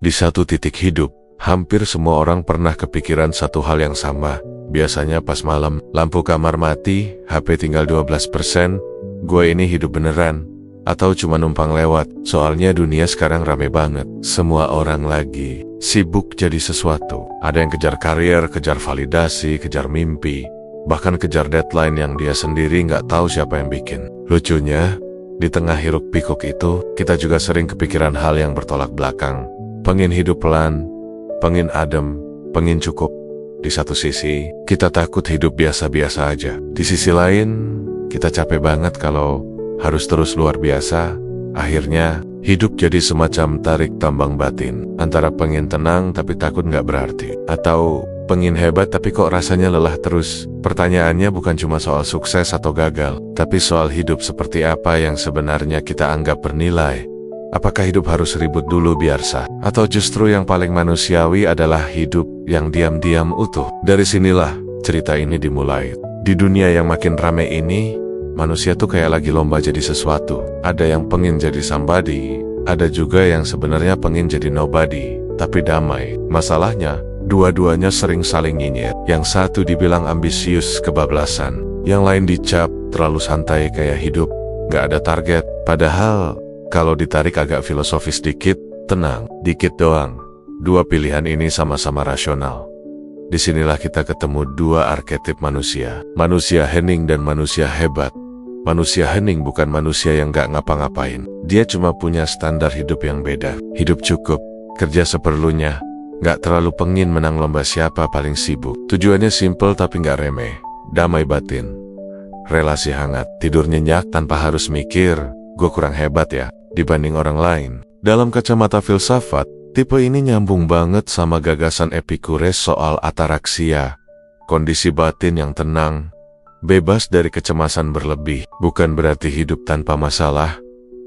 Di satu titik hidup, hampir semua orang pernah kepikiran satu hal yang sama. Biasanya pas malam, lampu kamar mati, HP tinggal 12%, gue ini hidup beneran, atau cuma numpang lewat. Soalnya dunia sekarang rame banget. Semua orang lagi sibuk jadi sesuatu. Ada yang kejar karier, kejar validasi, kejar mimpi, bahkan kejar deadline yang dia sendiri nggak tahu siapa yang bikin. Lucunya, di tengah hiruk pikuk itu, kita juga sering kepikiran hal yang bertolak belakang. Pengen hidup pelan, pengen adem, pengen cukup. Di satu sisi, kita takut hidup biasa-biasa aja. Di sisi lain, kita capek banget kalau harus terus luar biasa. Akhirnya, hidup jadi semacam tarik tambang batin. Antara pengen tenang tapi takut nggak berarti. Atau pengen hebat tapi kok rasanya lelah terus. Pertanyaannya bukan cuma soal sukses atau gagal, tapi soal hidup seperti apa yang sebenarnya kita anggap bernilai. Apakah hidup harus ribut dulu biar sah? Atau justru yang paling manusiawi adalah hidup yang diam-diam utuh? Dari sinilah cerita ini dimulai. Di dunia yang makin rame ini, manusia tuh kayak lagi lomba jadi sesuatu. Ada yang pengen jadi somebody, ada juga yang sebenarnya pengen jadi nobody, tapi damai. Masalahnya, dua-duanya sering saling nyinyir. Yang satu dibilang ambisius kebablasan, yang lain dicap terlalu santai kayak hidup gak ada target. Padahal, kalau ditarik agak filosofis dikit, tenang, dikit doang. Dua pilihan ini sama-sama rasional. Disinilah kita ketemu dua arketip manusia. Manusia hening dan manusia hebat. Manusia hening bukan manusia yang gak ngapa-ngapain. Dia cuma punya standar hidup yang beda. Hidup cukup, kerja seperlunya, gak terlalu pengin menang lomba siapa paling sibuk. Tujuannya simple tapi gak remeh. Damai batin, relasi hangat, tidur nyenyak tanpa harus mikir, gue kurang hebat ya dibanding orang lain. Dalam kacamata filsafat, tipe ini nyambung banget sama gagasan Epikures soal ataraksia, kondisi batin yang tenang, bebas dari kecemasan berlebih. Bukan berarti hidup tanpa masalah,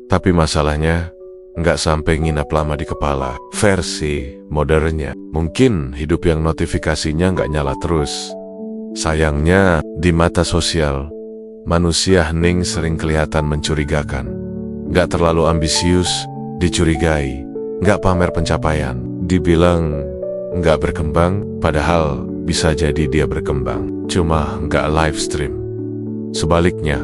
tapi masalahnya nggak sampai nginap lama di kepala. Versi modernnya, mungkin hidup yang notifikasinya nggak nyala terus. Sayangnya, di mata sosial, manusia hening sering kelihatan mencurigakan. Nggak terlalu ambisius, dicurigai. Nggak pamer pencapaian, dibilang nggak berkembang, padahal bisa jadi dia berkembang, cuma nggak live stream. Sebaliknya,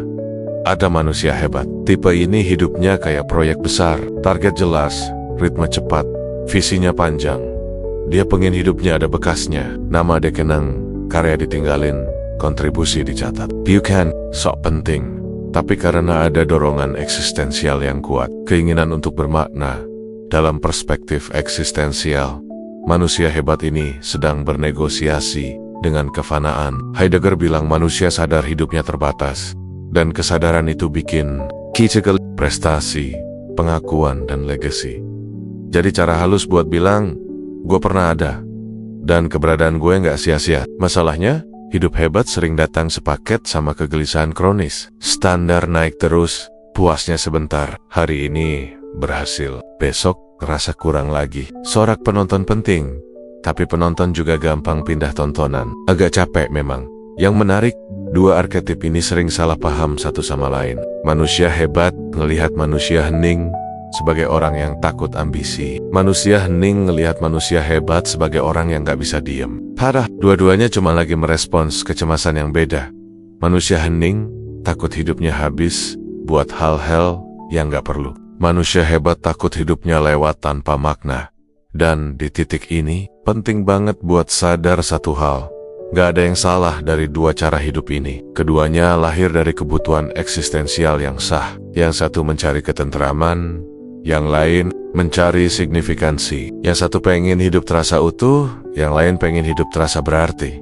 ada manusia hebat. Tipe ini hidupnya kayak proyek besar, target jelas, ritme cepat, visinya panjang. Dia pengen hidupnya ada bekasnya, nama dikenang, karya ditinggalin, kontribusi dicatat. You can, sok penting. Tapi karena ada dorongan eksistensial yang kuat, keinginan untuk bermakna. Dalam perspektif eksistensial, manusia hebat ini sedang bernegosiasi dengan kefanaan. Heidegger bilang manusia sadar hidupnya terbatas, dan kesadaran itu bikin kicekal, prestasi, pengakuan, dan legacy. Jadi cara halus buat bilang, gue pernah ada, dan keberadaan gue nggak sia-sia. Masalahnya, hidup hebat sering datang sepaket sama kegelisahan kronis. Standar naik terus, puasnya sebentar. Hari ini berhasil, besok rasa kurang lagi. Sorak penonton penting, tapi penonton juga gampang pindah tontonan. Agak capek memang. Yang menarik, dua arketip ini sering salah paham satu sama lain. Manusia hebat ngelihat manusia hening sebagai orang yang takut ambisi. Manusia hening ngelihat manusia hebat sebagai orang yang gak bisa diem. Parah, dua-duanya cuma lagi merespons kecemasan yang beda. Manusia hening takut hidupnya habis buat hal-hal yang gak perlu. Manusia hebat takut hidupnya lewat tanpa makna. Dan di titik ini, penting banget buat sadar satu hal. Gak ada yang salah dari dua cara hidup ini. Keduanya lahir dari kebutuhan eksistensial yang sah. Yang satu mencari ketentraman, yang lain mencari signifikansi. Yang satu pengen hidup terasa utuh, yang lain pengen hidup terasa berarti.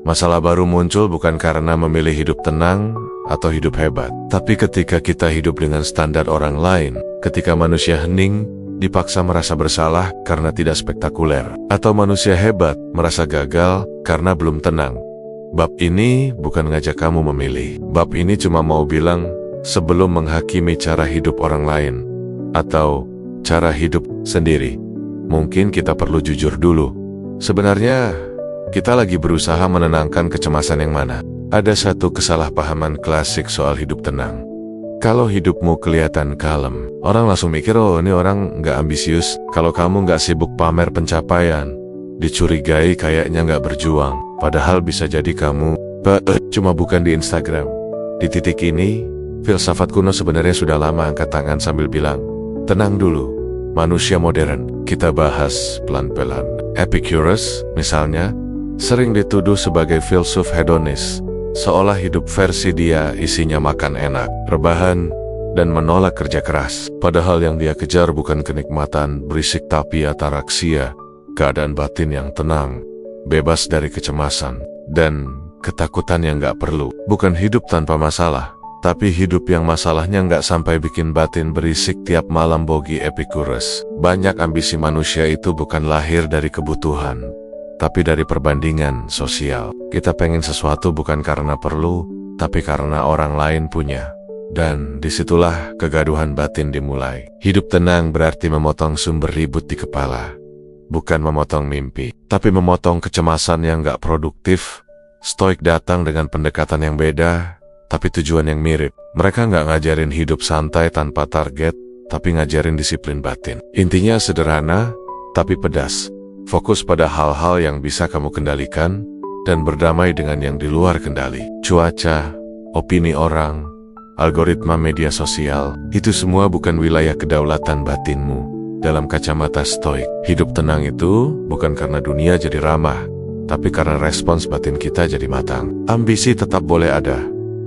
Masalah baru muncul bukan karena memilih hidup tenang atau hidup hebat, tapi ketika kita hidup dengan standar orang lain. Ketika manusia hening dipaksa merasa bersalah karena tidak spektakuler, atau manusia hebat merasa gagal karena belum tenang. Bab ini bukan ngajak kamu memilih. Bab ini cuma mau bilang, sebelum menghakimi cara hidup orang lain atau cara hidup sendiri, mungkin kita perlu jujur dulu. Sebenarnya, kita lagi berusaha menenangkan kecemasan yang mana? Ada satu kesalahpahaman klasik soal hidup tenang. Kalau hidupmu kelihatan kalem, orang langsung mikir, oh ini orang nggak ambisius. Kalau kamu nggak sibuk pamer pencapaian, dicurigai kayaknya nggak berjuang. Padahal bisa jadi kamu cuma bukan di Instagram. Di titik ini, filsafat kuno sebenarnya sudah lama angkat tangan sambil bilang, tenang dulu, manusia modern. Kita bahas pelan-pelan. Epicurus, misalnya, sering dituduh sebagai filsuf hedonis, seolah hidup versi dia isinya makan enak, rebahan, dan menolak kerja keras. Padahal yang dia kejar bukan kenikmatan berisik tapi ataraksia, keadaan batin yang tenang, bebas dari kecemasan, dan ketakutan yang gak perlu. Bukan hidup tanpa masalah, tapi hidup yang masalahnya nggak sampai bikin batin berisik tiap malam. Bogi Epicurus. Banyak ambisi manusia itu bukan lahir dari kebutuhan, tapi dari perbandingan sosial. Kita pengen sesuatu bukan karena perlu, tapi karena orang lain punya. Dan disitulah kegaduhan batin dimulai. Hidup tenang berarti memotong sumber ribut di kepala. Bukan memotong mimpi, tapi memotong kecemasan yang nggak produktif. Stoik datang dengan pendekatan yang beda, tapi tujuan yang mirip. Mereka nggak ngajarin hidup santai tanpa target, tapi ngajarin disiplin batin. Intinya sederhana, tapi pedas. Fokus pada hal-hal yang bisa kamu kendalikan, dan berdamai dengan yang di luar kendali. Cuaca, opini orang, algoritma media sosial, itu semua bukan wilayah kedaulatan batinmu. Dalam kacamata stoik, hidup tenang itu bukan karena dunia jadi ramah, tapi karena respons batin kita jadi matang. Ambisi tetap boleh ada,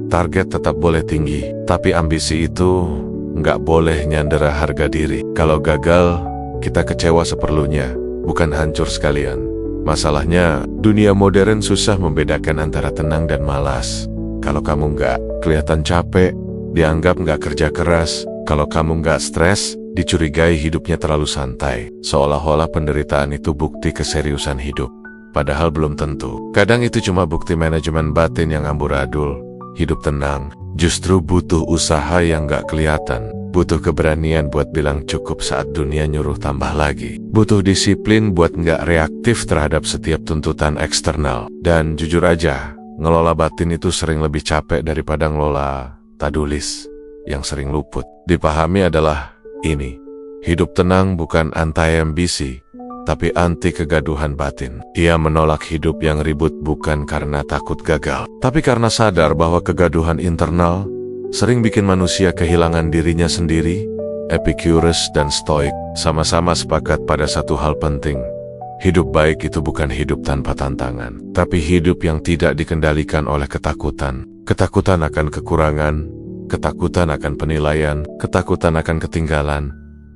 target tetap boleh tinggi, tapi ambisi itu nggak boleh nyandera harga diri. Kalau gagal, kita kecewa seperlunya, bukan hancur sekalian. Masalahnya, dunia modern susah membedakan antara tenang dan malas. Kalau kamu nggak kelihatan capek, dianggap nggak kerja keras. Kalau kamu nggak stres, dicurigai hidupnya terlalu santai. Seolah-olah penderitaan itu bukti keseriusan hidup. Padahal belum tentu. Kadang itu cuma bukti manajemen batin yang amburadul. Hidup tenang justru butuh usaha yang gak kelihatan. Butuh keberanian buat bilang cukup saat dunia nyuruh tambah lagi. Butuh disiplin buat gak reaktif terhadap setiap tuntutan eksternal. Dan jujur aja, ngelola batin itu sering lebih capek daripada ngelola tadulis yang sering luput. Dipahami adalah ini. Hidup tenang bukan anti-ambisi, tapi anti kegaduhan batin. Ia menolak hidup yang ribut bukan karena takut gagal, tapi karena sadar bahwa kegaduhan internal sering bikin manusia kehilangan dirinya sendiri. Epicurus dan Stoik sama-sama sepakat pada satu hal penting. Hidup baik itu bukan hidup tanpa tantangan, tapi hidup yang tidak dikendalikan oleh ketakutan. Ketakutan akan kekurangan, ketakutan akan penilaian, ketakutan akan ketinggalan.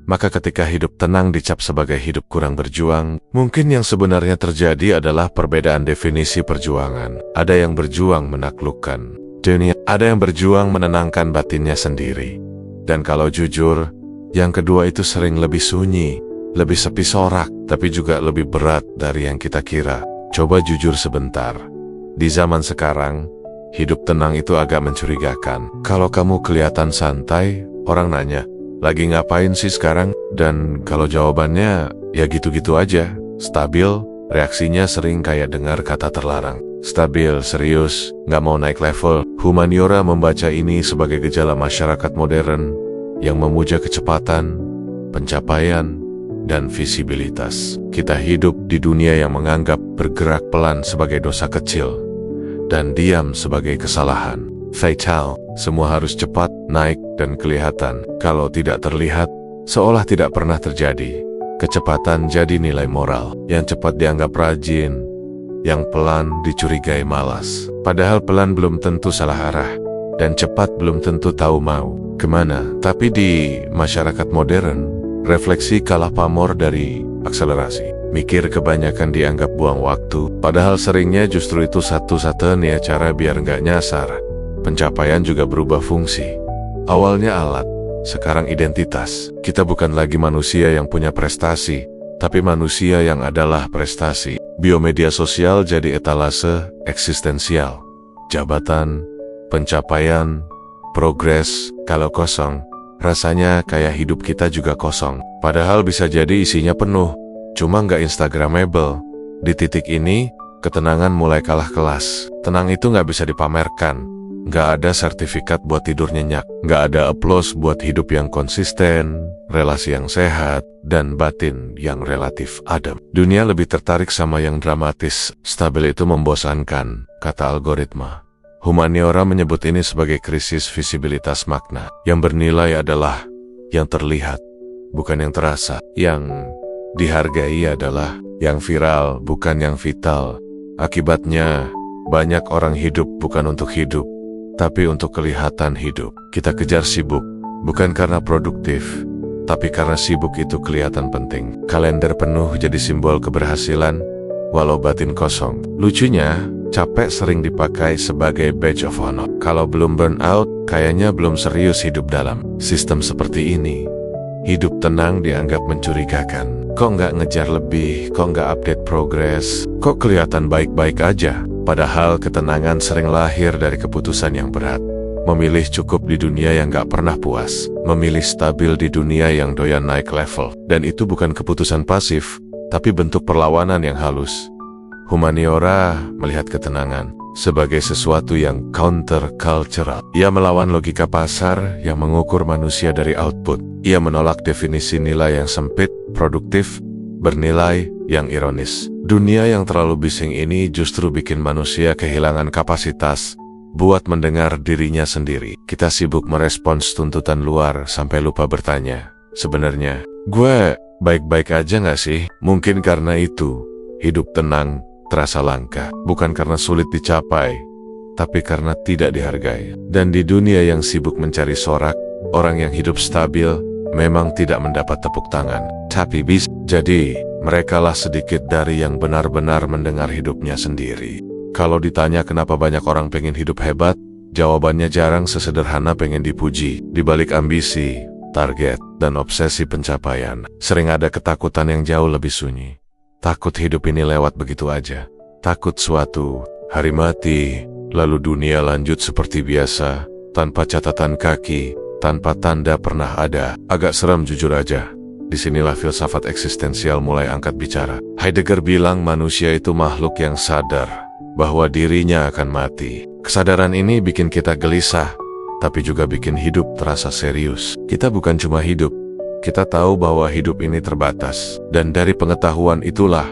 Maka ketika hidup tenang dicap sebagai hidup kurang berjuang, mungkin yang sebenarnya terjadi adalah perbedaan definisi perjuangan. Ada yang berjuang menaklukkan dunia, ada yang berjuang menenangkan batinnya sendiri. Dan kalau jujur, yang kedua itu sering lebih sunyi, lebih sepi sorak, tapi juga lebih berat dari yang kita kira. Coba jujur sebentar. Di zaman sekarang, hidup tenang itu agak mencurigakan. Kalau kamu kelihatan santai, orang nanya, lagi ngapain sih sekarang? Dan kalau jawabannya, ya gitu-gitu aja. Stabil, reaksinya sering kayak dengar kata terlarang. Stabil, serius, nggak mau naik level. Humaniora membaca ini sebagai gejala masyarakat modern yang memuja kecepatan, pencapaian, dan visibilitas. Kita hidup di dunia yang menganggap bergerak pelan sebagai dosa kecil, dan diam sebagai kesalahan fatal. Semua harus cepat, naik, dan kelihatan. Kalau tidak terlihat, seolah tidak pernah terjadi. Kecepatan jadi nilai moral. Yang cepat dianggap rajin, yang pelan dicurigai malas. Padahal pelan belum tentu salah arah, dan cepat belum tentu tahu mau kemana. Tapi di masyarakat modern, refleksi kalah pamor dari akselerasi. Mikir kebanyakan dianggap buang waktu, padahal seringnya justru itu satu-satunya cara biar nggak nyasar. Pencapaian juga berubah fungsi. Awalnya alat, sekarang identitas. Kita bukan lagi manusia yang punya prestasi, tapi manusia yang adalah prestasi. Biomedia sosial jadi etalase eksistensial. Jabatan, pencapaian, progres. Kalau kosong, rasanya kayak hidup kita juga kosong. Padahal bisa jadi isinya penuh, cuma nggak instagramable. Di titik ini, ketenangan mulai kalah kelas. Tenang itu nggak bisa dipamerkan, Nggak ada sertifikat buat tidur nyenyak. Nggak ada aplaus buat hidup yang konsisten, relasi yang sehat, dan batin yang relatif adem. Dunia lebih tertarik sama yang dramatis. Stabil itu membosankan, kata algoritma. Humaniora menyebut ini sebagai krisis visibilitas makna. Yang bernilai adalah yang terlihat, bukan yang terasa. Yang dihargai adalah yang viral, bukan yang vital. Akibatnya, banyak orang hidup bukan untuk hidup, tapi untuk kelihatan hidup. Kita kejar sibuk, bukan karena produktif, tapi karena sibuk itu kelihatan penting. Kalender penuh jadi simbol keberhasilan, walau batin kosong. Lucunya, capek sering dipakai sebagai badge of honor. Kalau belum burn out, kayaknya belum serius hidup dalam sistem seperti ini. Hidup tenang dianggap mencurigakan. Kok nggak ngejar lebih? Kok nggak update progres? Kok kelihatan baik-baik aja? Padahal ketenangan sering lahir dari keputusan yang berat. Memilih cukup di dunia yang gak pernah puas. Memilih stabil di dunia yang doyan naik level. Dan itu bukan keputusan pasif, tapi bentuk perlawanan yang halus. Humaniora melihat ketenangan sebagai sesuatu yang counter-cultural. Ia melawan logika pasar yang mengukur manusia dari output. Ia menolak definisi nilai yang sempit, produktif, bernilai, yang ironis. Dunia yang terlalu bising ini justru bikin manusia kehilangan kapasitas buat mendengar dirinya sendiri. Kita sibuk merespons tuntutan luar sampai lupa bertanya, sebenarnya, gue baik-baik aja gak sih? Mungkin karena itu, hidup tenang terasa langka. Bukan karena sulit dicapai, tapi karena tidak dihargai. Dan di dunia yang sibuk mencari sorak, orang yang hidup stabil memang tidak mendapat tepuk tangan, tapi bisa. Jadi, merekalah sedikit dari yang benar-benar mendengar hidupnya sendiri. Kalau ditanya kenapa banyak orang pengen hidup hebat, jawabannya jarang sesederhana pengen dipuji. Di balik ambisi, target, dan obsesi pencapaian, sering ada ketakutan yang jauh lebih sunyi. Takut hidup ini lewat begitu aja. Takut suatu hari mati, lalu dunia lanjut seperti biasa, tanpa catatan kaki, tanpa tanda pernah ada. Agak seram jujur aja. Disinilah filsafat eksistensial mulai angkat bicara. Heidegger bilang manusia itu makhluk yang sadar bahwa dirinya akan mati. Kesadaran ini bikin kita gelisah, tapi juga bikin hidup terasa serius. Kita bukan cuma hidup, kita tahu bahwa hidup ini terbatas. Dan dari pengetahuan itulah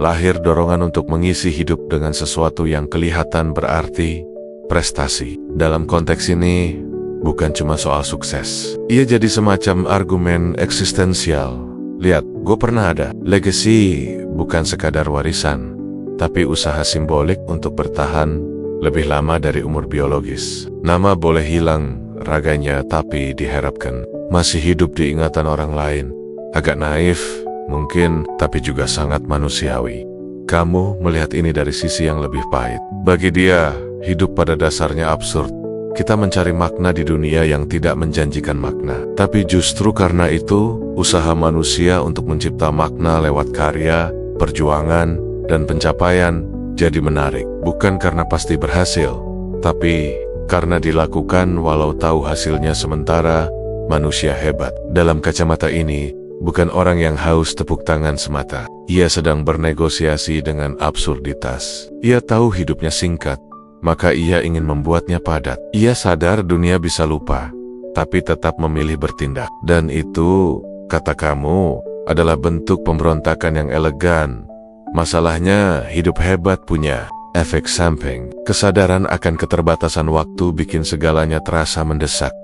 lahir dorongan untuk mengisi hidup dengan sesuatu yang kelihatan berarti, prestasi. Dalam konteks ini, bukan cuma soal sukses. Ia jadi semacam argumen eksistensial. Lihat, gue pernah ada. Legacy bukan sekadar warisan, tapi usaha simbolik untuk bertahan lebih lama dari umur biologis. Nama boleh hilang raganya, tapi diharapkan masih hidup di ingatan orang lain. Agak naif, mungkin, tapi juga sangat manusiawi. Kamu melihat ini dari sisi yang lebih pahit. Bagi dia, hidup pada dasarnya absurd. Kita mencari makna di dunia yang tidak menjanjikan makna. Tapi justru karena itu, usaha manusia untuk mencipta makna lewat karya, perjuangan, dan pencapaian jadi menarik. Bukan karena pasti berhasil, tapi karena dilakukan walau tahu hasilnya sementara. Manusia hebat dalam kacamata ini bukan orang yang haus tepuk tangan semata. Ia sedang bernegosiasi dengan absurditas. Ia tahu hidupnya singkat, maka ia ingin membuatnya padat. Ia sadar dunia bisa lupa, tapi tetap memilih bertindak. Dan itu, kata kamu, adalah bentuk pemberontakan yang elegan. Masalahnya, hidup hebat punya efek samping. Kesadaran akan keterbatasan waktu bikin segalanya terasa mendesak.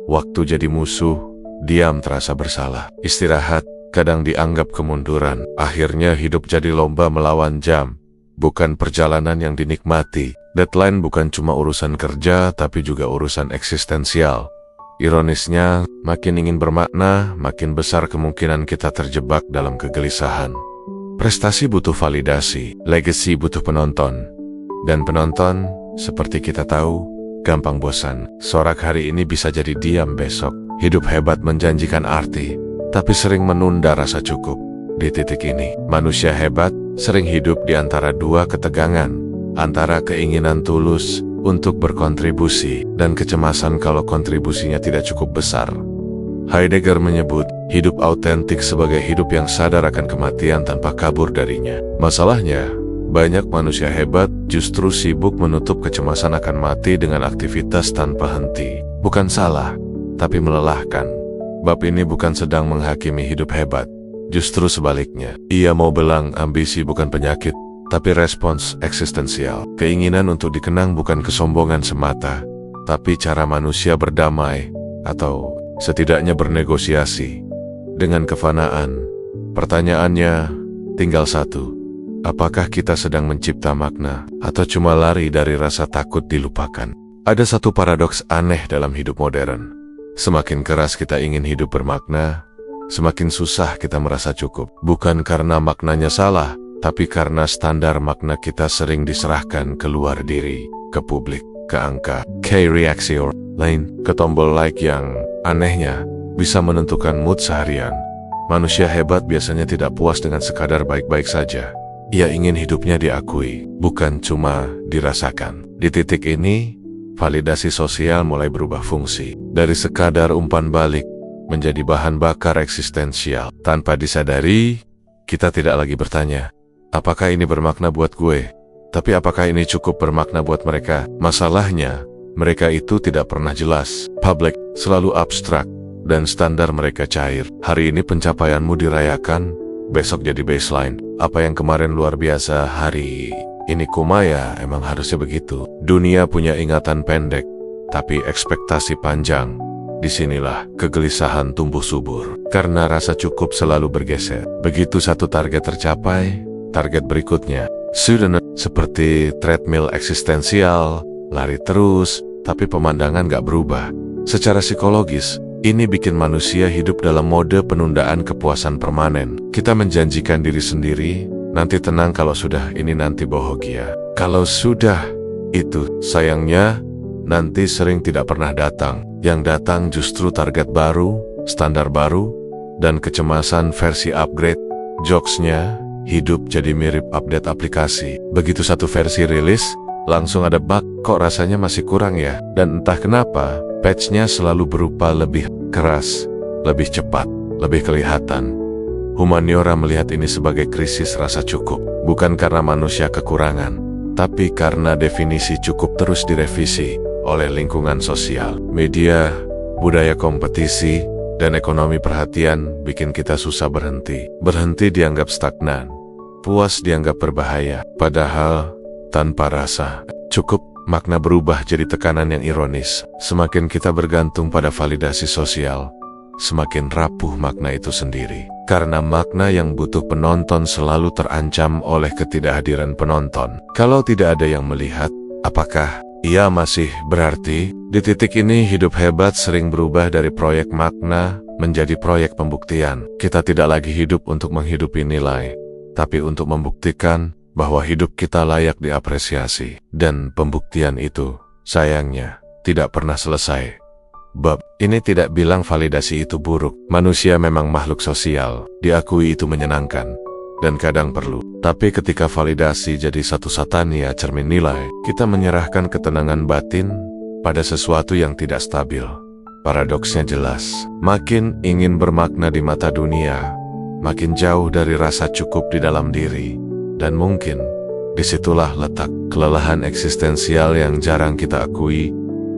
Waktu jadi musuh, diam terasa bersalah. Istirahat kadang dianggap kemunduran. Akhirnya hidup jadi lomba melawan jam, bukan perjalanan yang dinikmati. Deadline bukan cuma urusan kerja, tapi juga urusan eksistensial. Ironisnya, makin ingin bermakna, makin besar kemungkinan kita terjebak dalam kegelisahan. Prestasi butuh validasi, legacy butuh penonton. Dan penonton, seperti kita tahu, gampang bosan. Sorak hari ini bisa jadi diam besok. Hidup hebat menjanjikan arti, tapi sering menunda rasa cukup. Di titik ini, manusia hebat sering hidup di antara dua ketegangan, antara keinginan tulus untuk berkontribusi dan kecemasan kalau kontribusinya tidak cukup besar. Heidegger menyebut hidup autentik sebagai hidup yang sadar akan kematian tanpa kabur darinya. Masalahnya, Banyak manusia hebat justru sibuk menutup kecemasan akan mati dengan aktivitas tanpa henti. Bukan salah, tapi melelahkan. Bab ini bukan sedang menghakimi hidup hebat. Justru sebaliknya, ia mau bilang ambisi bukan penyakit, tapi respons eksistensial. Keinginan untuk dikenang bukan kesombongan semata, tapi cara manusia berdamai, atau setidaknya bernegosiasi dengan kefanaan. Pertanyaannya tinggal satu: apakah kita sedang mencipta makna, atau cuma lari dari rasa takut dilupakan? Ada satu paradoks aneh dalam hidup modern. Semakin keras kita ingin hidup bermakna, semakin susah kita merasa cukup. Bukan karena maknanya salah, tapi karena standar makna kita sering diserahkan ke luar diri, ke publik, ke angka, ke reaksi orang lain, ke tombol like yang anehnya bisa menentukan mood seharian. Manusia hebat biasanya tidak puas dengan sekadar baik-baik saja. Ia ingin hidupnya diakui, bukan cuma dirasakan. Di titik ini, validasi sosial mulai berubah fungsi. Dari sekadar umpan balik, menjadi bahan bakar eksistensial. Tanpa disadari, kita tidak lagi bertanya, apakah ini bermakna buat gue? Tapi apakah ini cukup bermakna buat mereka? Masalahnya, mereka itu tidak pernah jelas. Publik selalu abstrak, dan standar mereka cair. Hari ini pencapaianmu dirayakan, besok jadi baseline. Apa yang kemarin luar biasa, hari ini kumaya, emang harusnya begitu. Dunia punya ingatan pendek, tapi ekspektasi panjang. Disinilah kegelisahan tumbuh subur, karena rasa cukup selalu bergeser. Begitu satu target tercapai, target berikutnya sudah seperti treadmill eksistensial, lari terus, tapi pemandangan gak berubah. Secara psikologis, ini bikin manusia hidup dalam mode penundaan kepuasan permanen. Kita menjanjikan diri sendiri, nanti tenang kalau sudah ini, nanti bahagia. Kalau sudah itu, sayangnya, nanti sering tidak pernah datang. Yang datang justru target baru, standar baru, dan kecemasan versi upgrade. Jokesnya, hidup jadi mirip update aplikasi. Begitu satu versi rilis, langsung ada bug, kok rasanya masih kurang ya? Dan entah kenapa, patch-nya selalu berupa lebih keras, lebih cepat, lebih kelihatan. Humaniora melihat ini sebagai krisis rasa cukup, bukan karena manusia kekurangan, tapi karena definisi cukup terus direvisi oleh lingkungan sosial, media, budaya kompetisi, dan ekonomi perhatian bikin kita susah berhenti. Berhenti dianggap stagnan, puas dianggap berbahaya, padahal tanpa rasa cukup, makna berubah jadi tekanan yang ironis. Semakin kita bergantung pada validasi sosial, semakin rapuh makna itu sendiri. Karena makna yang butuh penonton selalu terancam oleh ketidakhadiran penonton. Kalau tidak ada yang melihat, apakah ia masih berarti? Di titik ini, hidup hebat sering berubah dari proyek makna menjadi proyek pembuktian. Kita tidak lagi hidup untuk menghidupi nilai, tapi untuk membuktikan bahwa hidup kita layak diapresiasi. Dan pembuktian itu, sayangnya, tidak pernah selesai. Bab ini tidak bilang validasi itu buruk. Manusia memang makhluk sosial, diakui itu menyenangkan, dan kadang perlu. Tapi ketika validasi jadi satu satania cermin nilai, kita menyerahkan ketenangan batin pada sesuatu yang tidak stabil. Paradoksnya jelas, makin ingin bermakna di mata dunia, makin jauh dari rasa cukup di dalam diri. Dan mungkin, disitulah letak kelelahan eksistensial yang jarang kita akui,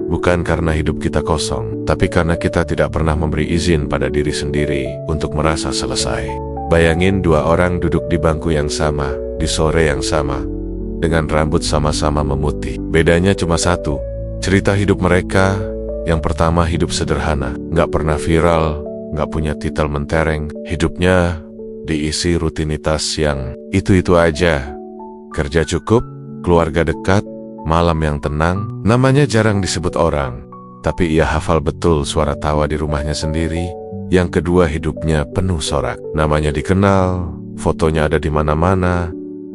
bukan karena hidup kita kosong, tapi karena kita tidak pernah memberi izin pada diri sendiri untuk merasa selesai. Bayangin dua orang duduk di bangku yang sama, di sore yang sama, dengan rambut sama-sama memutih. Bedanya cuma satu, cerita hidup mereka. Yang pertama hidup sederhana, nggak pernah viral, nggak punya titel mentereng. Hidupnya diisi rutinitas yang itu-itu aja. Kerja cukup, keluarga dekat, malam yang tenang. Namanya jarang disebut orang, tapi ia hafal betul suara tawa di rumahnya sendiri. Yang kedua, hidupnya penuh sorak. Namanya dikenal, fotonya ada di mana-mana,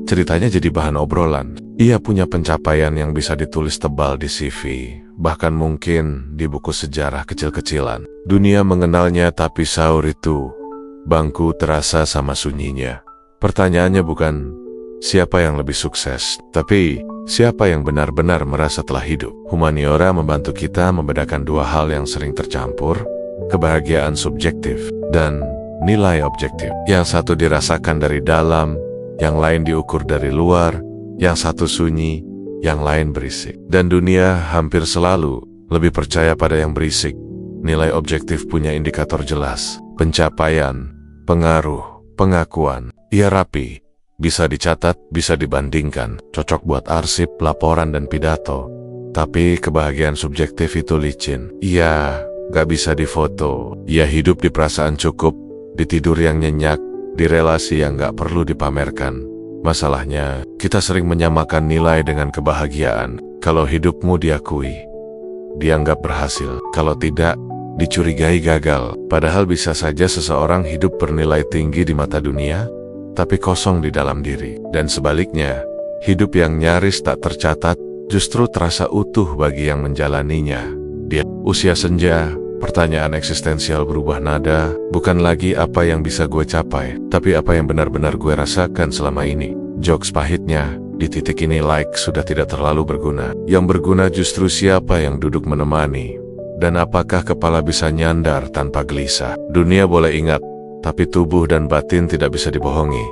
ceritanya jadi bahan obrolan. Ia punya pencapaian yang bisa ditulis tebal di CV, bahkan mungkin di buku sejarah kecil-kecilan. Dunia mengenalnya, tapi sahur itu, bangku terasa sama sunyinya. Pertanyaannya bukan siapa yang lebih sukses, tapi siapa yang benar-benar merasa telah hidup. Humaniora membantu kita membedakan dua hal yang sering tercampur, kebahagiaan subjektif dan nilai objektif. Yang satu dirasakan dari dalam, yang lain diukur dari luar. Yang satu sunyi, yang lain berisik. Dan dunia hampir selalu lebih percaya pada yang berisik. Nilai objektif punya indikator jelas. Pencapaian, pengaruh, pengakuan. Ia rapi, bisa dicatat, bisa dibandingkan. Cocok buat arsip, laporan, dan pidato. Tapi kebahagiaan subjektif itu licin. Ia gak bisa difoto. Ia hidup di perasaan cukup, di tidur yang nyenyak, di relasi yang gak perlu dipamerkan. Masalahnya, kita sering menyamakan nilai dengan kebahagiaan. Kalau hidupmu diakui, dianggap berhasil. Kalau tidak, dicurigai gagal. Padahal bisa saja seseorang hidup bernilai tinggi di mata dunia, tapi kosong di dalam diri. Dan sebaliknya, hidup yang nyaris tak tercatat justru terasa utuh bagi yang menjalaninya. Di usia senja, pertanyaan eksistensial berubah nada, bukan lagi apa yang bisa gue capai, tapi apa yang benar-benar gue rasakan selama ini. Jokes pahitnya, di titik ini like sudah tidak terlalu berguna. Yang berguna justru siapa yang duduk menemani. Dan apakah kepala bisa nyandar tanpa gelisah? Dunia boleh ingat, tapi tubuh dan batin tidak bisa dibohongi.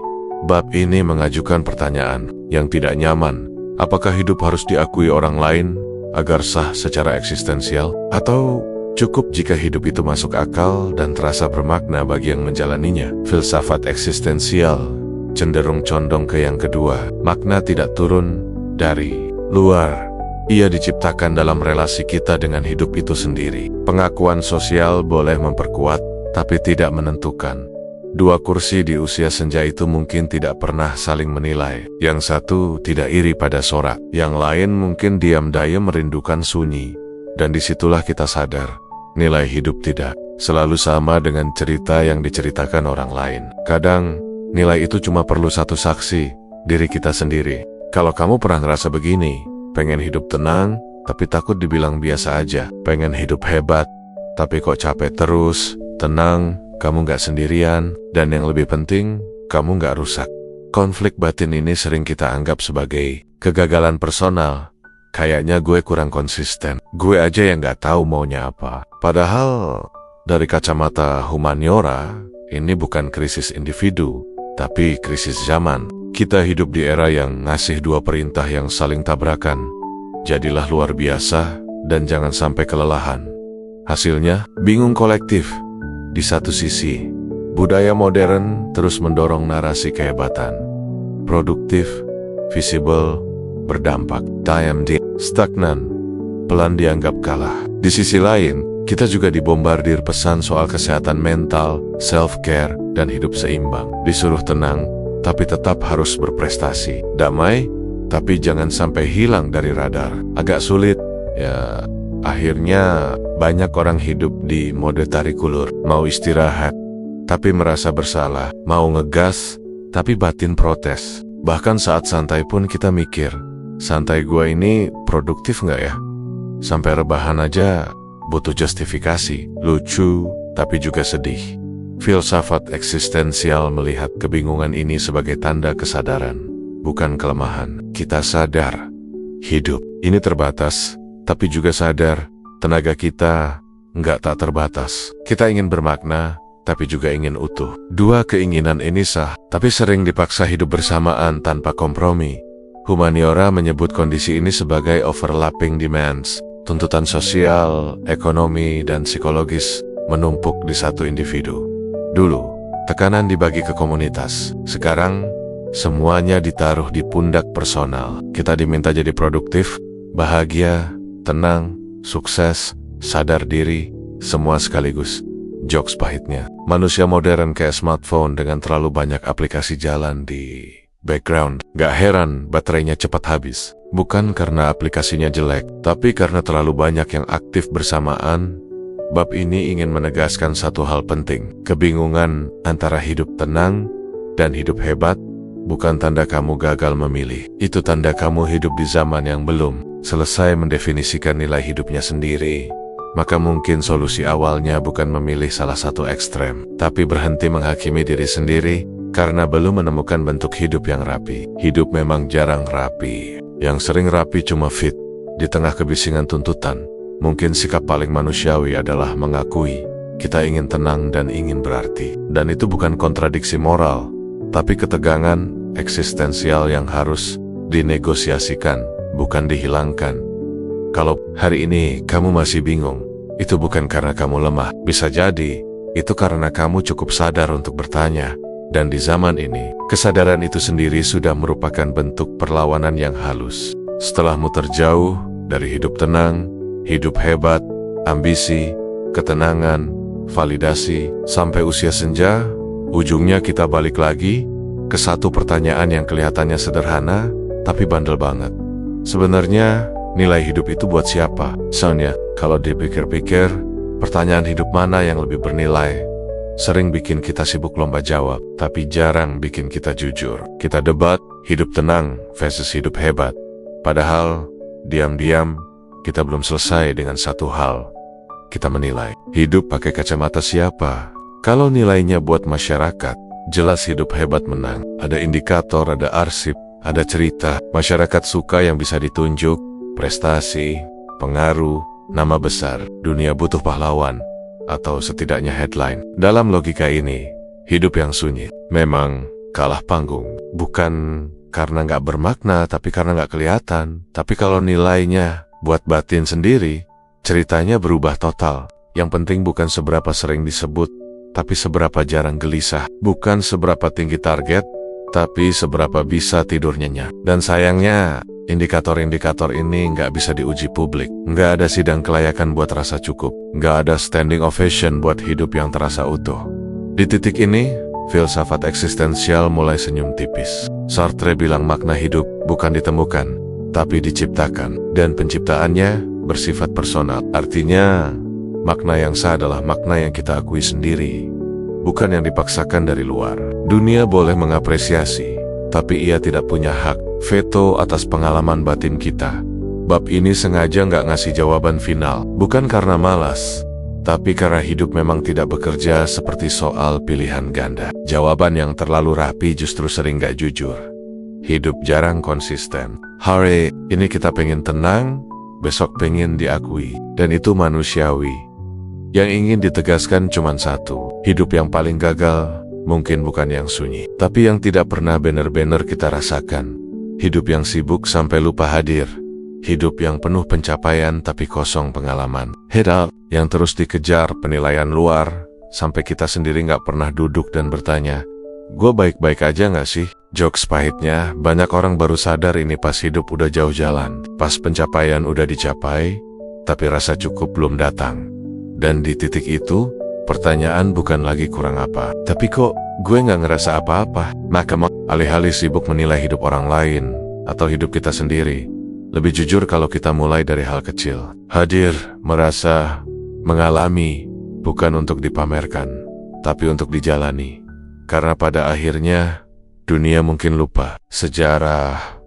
Bab ini mengajukan pertanyaan yang tidak nyaman. Apakah hidup harus diakui orang lain agar sah secara eksistensial? Atau cukup jika hidup itu masuk akal dan terasa bermakna bagi yang menjalaninya? Filsafat eksistensial cenderung condong ke yang kedua. Makna tidak turun dari luar. Ia diciptakan dalam relasi kita dengan hidup itu sendiri. Pengakuan sosial boleh memperkuat, tapi tidak menentukan. Dua kursi di usia senja itu mungkin tidak pernah saling menilai. Yang satu tidak iri pada sorak, yang lain mungkin diam diam merindukan sunyi. Dan disitulah kita sadar, nilai hidup tidak selalu sama dengan cerita yang diceritakan orang lain. Kadang, nilai itu cuma perlu satu saksi, diri kita sendiri. Kalau kamu pernah ngerasa begini, pengen hidup tenang, tapi takut dibilang biasa aja. Pengen hidup hebat, tapi kok capek terus. Tenang, kamu gak sendirian, dan yang lebih penting, kamu gak rusak. Konflik batin ini sering kita anggap sebagai kegagalan personal. Kayaknya gue kurang konsisten. Gue aja yang gak tahu maunya apa. Padahal, dari kacamata humaniora, ini bukan krisis individu, tapi krisis zaman. Kita hidup di era yang ngasih dua perintah yang saling tabrakan. Jadilah luar biasa, dan jangan sampai kelelahan. Hasilnya, bingung kolektif. Di satu sisi, budaya modern terus mendorong narasi kehebatan. Produktif, visible, berdampak. TMD, stagnan, pelan dianggap kalah. Di sisi lain, kita juga dibombardir pesan soal kesehatan mental, self-care, dan hidup seimbang. Disuruh tenang, tapi tetap harus berprestasi. Damai, tapi jangan sampai hilang dari radar. Agak sulit, ya. Akhirnya, banyak orang hidup di mode tarik ulur. Mau istirahat, tapi merasa bersalah. Mau ngegas, tapi batin protes. Bahkan saat santai pun kita mikir, santai gua ini produktif nggak ya? Sampai rebahan aja butuh justifikasi. Lucu, tapi juga sedih. Filsafat eksistensial melihat kebingungan ini sebagai tanda kesadaran, bukan kelemahan. Kita sadar, hidup ini terbatas, tapi juga sadar, tenaga kita nggak tak terbatas. Kita ingin bermakna, tapi juga ingin utuh. Dua keinginan ini sah, tapi sering dipaksa hidup bersamaan tanpa kompromi. Humaniora menyebut kondisi ini sebagai overlapping demands. Tuntutan sosial, ekonomi, dan psikologis menumpuk di satu individu. Dulu, tekanan dibagi ke komunitas. Sekarang, semuanya ditaruh di pundak personal. Kita diminta jadi produktif, bahagia, tenang, sukses, sadar diri, semua sekaligus. Jokes pahitnya, manusia modern kayak smartphone dengan terlalu banyak aplikasi jalan di background. Gak heran baterainya cepat habis. Bukan karena aplikasinya jelek, tapi karena terlalu banyak yang aktif bersamaan. Bab ini ingin menegaskan satu hal penting. Kebingungan antara hidup tenang dan hidup hebat bukan tanda kamu gagal memilih. Itu tanda kamu hidup di zaman yang belum selesai mendefinisikan nilai hidupnya sendiri. Maka mungkin solusi awalnya bukan memilih salah satu ekstrem, tapi berhenti menghakimi diri sendiri karena belum menemukan bentuk hidup yang rapi. Hidup memang jarang rapi. Yang sering rapi cuma fit. Di tengah kebisingan tuntutan, mungkin sikap paling manusiawi adalah mengakui kita ingin tenang dan ingin berarti. Dan itu bukan kontradiksi moral, tapi ketegangan eksistensial yang harus dinegosiasikan, bukan dihilangkan. Kalau hari ini kamu masih bingung, itu bukan karena kamu lemah. Bisa jadi, itu karena kamu cukup sadar untuk bertanya. Dan di zaman ini, kesadaran itu sendiri sudah merupakan bentuk perlawanan yang halus. Setelahmu terjauh dari hidup tenang, hidup hebat, ambisi, ketenangan, validasi, sampai usia senja, ujungnya kita balik lagi ke satu pertanyaan yang kelihatannya sederhana, tapi bandel banget. Sebenarnya, nilai hidup itu buat siapa? Soalnya, kalau dipikir-pikir, pertanyaan hidup mana yang lebih bernilai sering bikin kita sibuk lomba jawab, tapi jarang bikin kita jujur. Kita debat, hidup tenang versus hidup hebat. Padahal, diam-diam, kita belum selesai dengan satu hal. Kita menilai, hidup pakai kacamata siapa? Kalau nilainya buat masyarakat, jelas hidup hebat menang. Ada indikator, ada arsip, ada cerita. Masyarakat suka yang bisa ditunjuk, prestasi, pengaruh, nama besar. Dunia butuh pahlawan, atau setidaknya headline. Dalam logika ini, hidup yang sunyi memang kalah panggung. Bukan karena nggak bermakna, tapi karena nggak kelihatan. Tapi kalau nilainya buat batin sendiri, ceritanya berubah total. Yang penting bukan seberapa sering disebut, tapi seberapa jarang gelisah. Bukan seberapa tinggi target, tapi seberapa bisa tidur nyenyak. Dan sayangnya, indikator-indikator ini nggak bisa diuji publik. Nggak ada sidang kelayakan buat rasa cukup. Nggak ada standing ovation buat hidup yang terasa utuh. Di titik ini, filsafat eksistensial mulai senyum tipis. Sartre bilang makna hidup bukan ditemukan, tapi diciptakan. Dan penciptaannya bersifat personal. Artinya, makna yang sah adalah makna yang kita akui sendiri, bukan yang dipaksakan dari luar. Dunia boleh mengapresiasi, tapi ia tidak punya hak veto atas pengalaman batin kita. Bab ini sengaja nggak ngasih jawaban final, bukan karena malas, tapi karena hidup memang tidak bekerja seperti soal pilihan ganda. Jawaban yang terlalu rapi justru sering nggak jujur. Hidup jarang konsisten. Hari ini kita pengen tenang, besok pengen diakui, dan itu manusiawi. Yang ingin ditegaskan cuma satu, hidup yang paling gagal mungkin bukan yang sunyi, tapi yang tidak pernah benar-benar kita rasakan. Hidup yang sibuk sampai lupa hadir. Hidup yang penuh pencapaian tapi kosong pengalaman. Hidup yang terus dikejar penilaian luar, sampai kita sendiri nggak pernah duduk dan bertanya, gue baik-baik aja nggak sih? Jokes pahitnya, banyak orang baru sadar ini pas hidup udah jauh jalan. Pas pencapaian udah dicapai, tapi rasa cukup belum datang. Dan di titik itu, pertanyaan bukan lagi kurang apa, tapi kok gue nggak ngerasa apa-apa. Maka alih-alih sibuk menilai hidup orang lain atau hidup kita sendiri, lebih jujur kalau kita mulai dari hal kecil. Hadir, merasa, mengalami, bukan untuk dipamerkan, tapi untuk dijalani. Karena pada akhirnya, dunia mungkin lupa, sejarah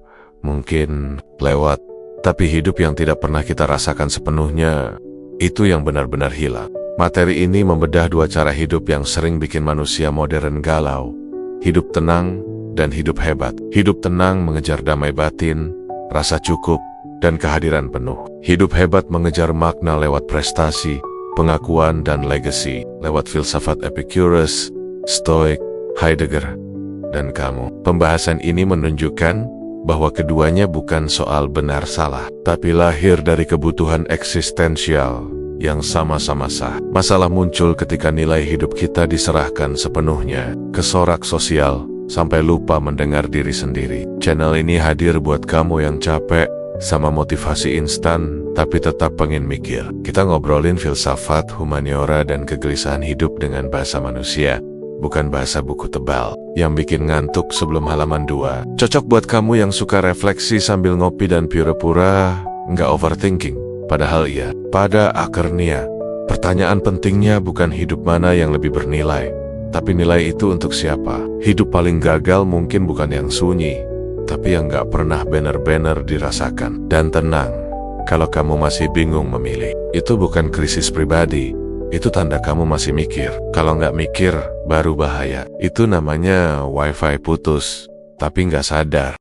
mungkin lewat, tapi hidup yang tidak pernah kita rasakan sepenuhnya, itu yang benar-benar hilang. Materi ini membedah dua cara hidup yang sering bikin manusia modern galau. Hidup tenang dan hidup hebat. Hidup tenang mengejar damai batin, rasa cukup, dan kehadiran penuh. Hidup hebat mengejar makna lewat prestasi, pengakuan, dan legacy. Lewat filsafat Epicurus, Stoik, Heidegger, dan kamu. Pembahasan ini menunjukkan bahwa keduanya bukan soal benar salah, tapi lahir dari kebutuhan eksistensial yang sama-sama sah. Masalah muncul ketika nilai hidup kita diserahkan sepenuhnya ke sorak sosial, sampai lupa mendengar diri sendiri. Channel ini hadir buat kamu yang capek sama motivasi instan, tapi tetap pengen mikir. Kita ngobrolin filsafat, humaniora, dan kegelisahan hidup dengan bahasa manusia, bukan bahasa buku tebal yang bikin ngantuk sebelum halaman 2. Cocok buat kamu yang suka refleksi sambil ngopi dan pura-pura nggak overthinking. Padahal iya, pada akarnya, pertanyaan pentingnya bukan hidup mana yang lebih bernilai, tapi nilai itu untuk siapa. Hidup paling gagal mungkin bukan yang sunyi, tapi yang gak pernah benar-benar dirasakan. Dan tenang, kalau kamu masih bingung memilih, itu bukan krisis pribadi, itu tanda kamu masih mikir. Kalau nggak mikir, baru bahaya. Itu namanya wifi putus, tapi nggak sadar.